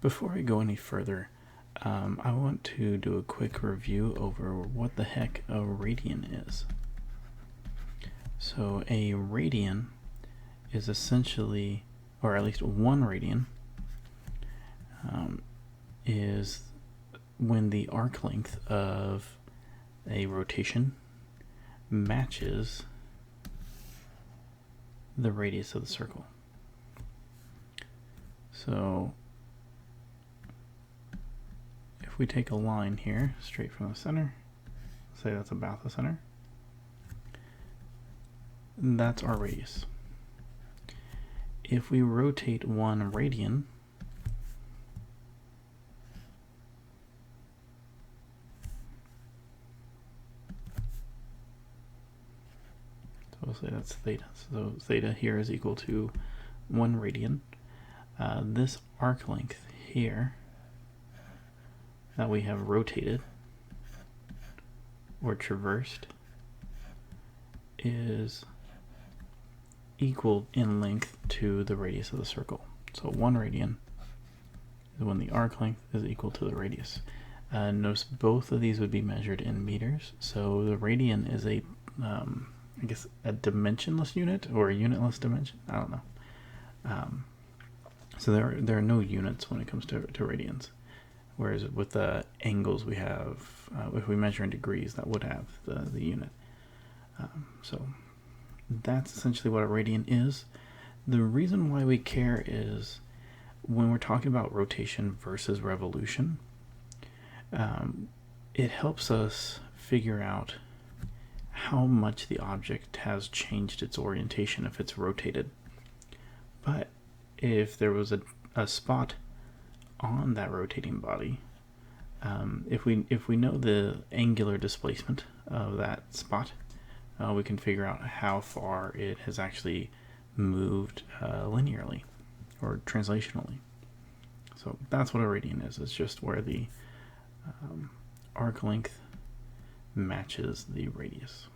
Before I go any further, I want to do a quick review over what the heck a radian is. So a radian is essentially, or at least one radian, is when the arc length of a rotation matches the radius of the circle. So if we take a line here straight from the center, say that's about the center, that's our radius. If we rotate one radian, so we'll say that's theta. So theta here is equal to 1 radian. This arc length here that we have rotated or traversed is equal in length to the radius of the circle. So 1 radian is when the arc length is equal to the radius. Notice both of these would be measured in meters. So the radian is a, I guess, a dimensionless unit or a unitless dimension. I don't know. So there are no units when it comes to radians. Whereas with the angles we have, if we measure in degrees, that would have the unit. So that's essentially what a radian is. The reason why we care is when we're talking about rotation versus revolution, it helps us figure out how much the object has changed its orientation if it's rotated. But if there was a spot on that rotating body, if we know the angular displacement of that spot, we can figure out how far it has actually moved linearly or translationally. So that's what a radian is. It's just where the arc length matches the radius.